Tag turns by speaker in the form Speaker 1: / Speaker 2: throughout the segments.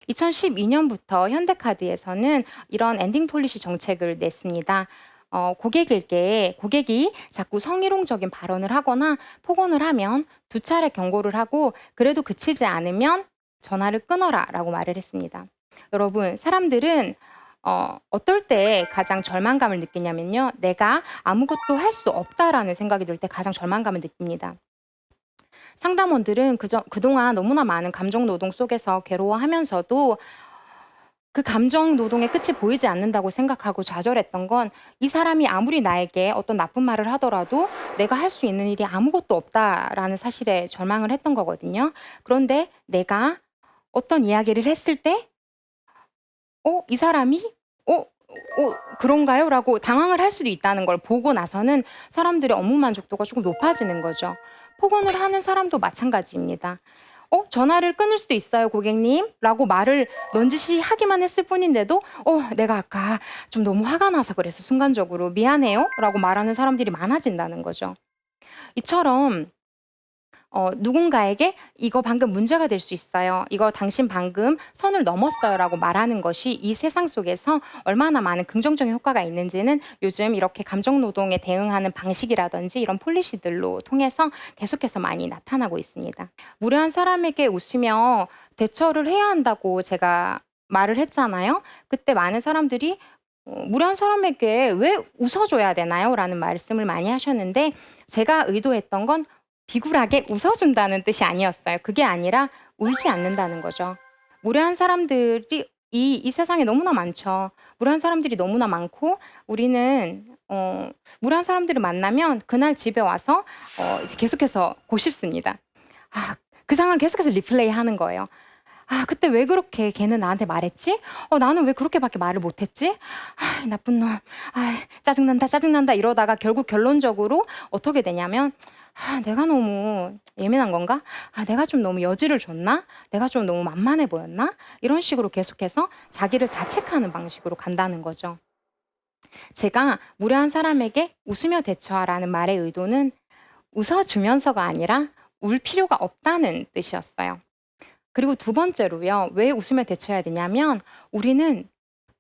Speaker 1: 2012년부터 현대카드에서는 이런 엔딩 폴리시 정책을 냈습니다. 고객이 자꾸 성희롱적인 발언을 하거나 폭언을 하면 2차례 경고를 하고 그래도 그치지 않으면 전화를 끊어라라고 말을 했습니다. 여러분, 사람들은 어떨 때 가장 절망감을 느끼냐면요. 내가 아무것도 할 수 없다라는 생각이 들 때 가장 절망감을 느낍니다. 상담원들은 그동안 너무나 많은 감정 노동 속에서 괴로워하면서도 그 감정 노동의 끝이 보이지 않는다고 생각하고 좌절했던 건 이 사람이 아무리 나에게 어떤 나쁜 말을 하더라도 내가 할 수 있는 일이 아무것도 없다라는 사실에 절망을 했던 거거든요. 그런데 내가 어떤 이야기를 했을 때 이 사람이 그런가요? 라고 당황을 할 수도 있다는 걸 보고 나서는 사람들의 업무 만족도가 조금 높아지는 거죠. 폭언을 하는 사람도 마찬가지입니다. 전화를 끊을 수도 있어요, 고객님. 라고 말을 넌지시 하기만 했을 뿐인데도, 내가 아까 좀 너무 화가 나서 그래서 순간적으로 미안해요. 라고 말하는 사람들이 많아진다는 거죠. 이처럼 누군가에게 이거 방금 문제가 될 수 있어요. 이거 당신 방금 선을 넘었어요. 라고 말하는 것이 이 세상 속에서 얼마나 많은 긍정적인 효과가 있는지는 요즘 이렇게 감정 노동에 대응하는 방식이라든지 이런 폴리시들로 통해서 계속해서 많이 나타나고 있습니다. 무례한 사람에게 웃으며 대처를 해야 한다고 제가 말을 했잖아요. 그때 많은 사람들이 무례한 사람에게 왜 웃어줘야 되나요? 라는 말씀을 많이 하셨는데 제가 의도했던 건 비굴하게 웃어준다는 뜻이 아니었어요. 그게 아니라 울지 않는다는 거죠. 무례한 사람들이 이 세상에 너무나 많죠. 무례한 사람들이 너무나 많고 우리는 무례한 사람들을 만나면 그날 집에 와서 이제 계속해서 고씹습니다. 그 상황을 계속해서 리플레이 하는 거예요. 그때 왜 그렇게 걔는 나한테 말했지? 나는 왜 그렇게밖에 말을 못했지? 나쁜 놈. 짜증난다. 이러다가 결국 결론적으로 어떻게 되냐면 내가 너무 예민한 건가? 내가 좀 너무 여지를 줬나? 내가 좀 너무 만만해 보였나? 이런 식으로 계속해서 자기를 자책하는 방식으로 간다는 거죠. 제가 무례한 사람에게 웃으며 대처하라는 말의 의도는 웃어주면서가 아니라 울 필요가 없다는 뜻이었어요. 그리고 두 번째로요. 왜 웃으며 대처해야 되냐면 우리는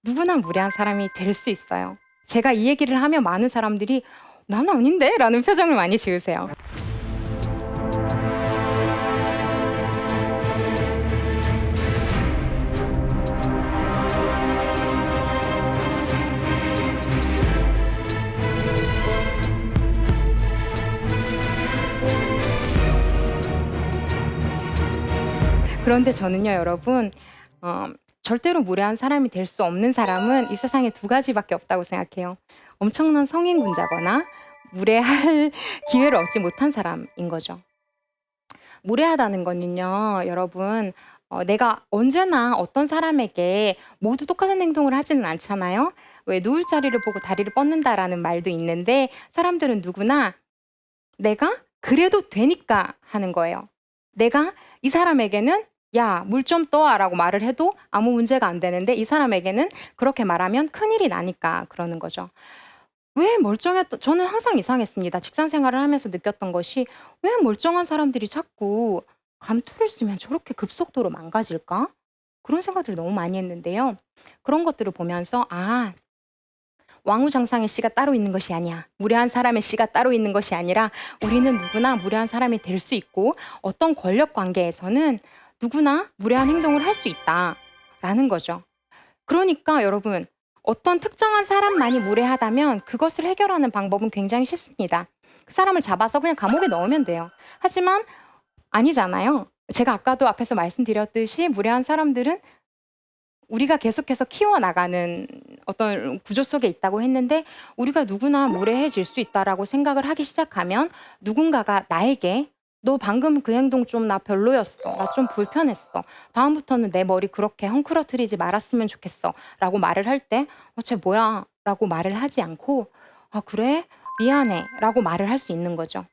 Speaker 1: 누구나 무례한 사람이 될 수 있어요. 제가 이 얘기를 하면 많은 사람들이 나는 아닌데? 라는 표정을 많이 지으세요. 그런데 저는요, 여러분, 절대로 무례한 사람이 될 수 없는 사람은 이 세상에 2가지밖에 없다고 생각해요. 엄청난 성인군자거나 무례할 기회를 얻지 못한 사람인 거죠. 무례하다는 거는요, 여러분, 내가 언제나 어떤 사람에게 모두 똑같은 행동을 하지는 않잖아요. 왜 누울 자리를 보고 다리를 뻗는다라는 말도 있는데 사람들은 누구나 내가 그래도 되니까 하는 거예요. 내가 이 사람에게는 야, 물 좀 떠와라고 말을 해도 아무 문제가 안 되는데 이 사람에게는 그렇게 말하면 큰일이 나니까 그러는 거죠. 저는 항상 이상했습니다. 직장 생활을 하면서 느꼈던 것이 왜 멀쩡한 사람들이 자꾸 감투를 쓰면 저렇게 급속도로 망가질까? 그런 생각들을 너무 많이 했는데요. 그런 것들을 보면서 왕후장상의 씨가 따로 있는 것이 아니야. 무례한 사람의 씨가 따로 있는 것이 아니라 우리는 누구나 무례한 사람이 될 수 있고 어떤 권력 관계에서는 누구나 무례한 행동을 할 수 있다라는 거죠. 그러니까 여러분, 어떤 특정한 사람만이 무례하다면 그것을 해결하는 방법은 굉장히 쉽습니다. 그 사람을 잡아서 그냥 감옥에 넣으면 돼요. 하지만 아니잖아요. 제가 아까도 앞에서 말씀드렸듯이 무례한 사람들은 우리가 계속해서 키워나가는 어떤 구조 속에 있다고 했는데 우리가 누구나 무례해질 수 있다라고 생각을 하기 시작하면 누군가가 나에게 너 방금 그 행동 좀 나 별로였어. 나 좀 불편했어. 다음부터는 내 머리 그렇게 헝클어뜨리지 말았으면 좋겠어. 라고 말을 할 때 쟤 뭐야? 라고 말을 하지 않고 그래? 미안해. 라고 말을 할 수 있는 거죠.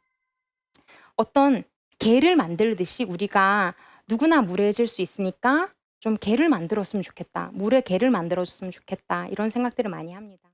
Speaker 1: 어떤 개를 만들듯이 우리가 누구나 무례해질 수 있으니까 좀 개를 만들었으면 좋겠다. 물에 개를 만들어줬으면 좋겠다. 이런 생각들을 많이 합니다.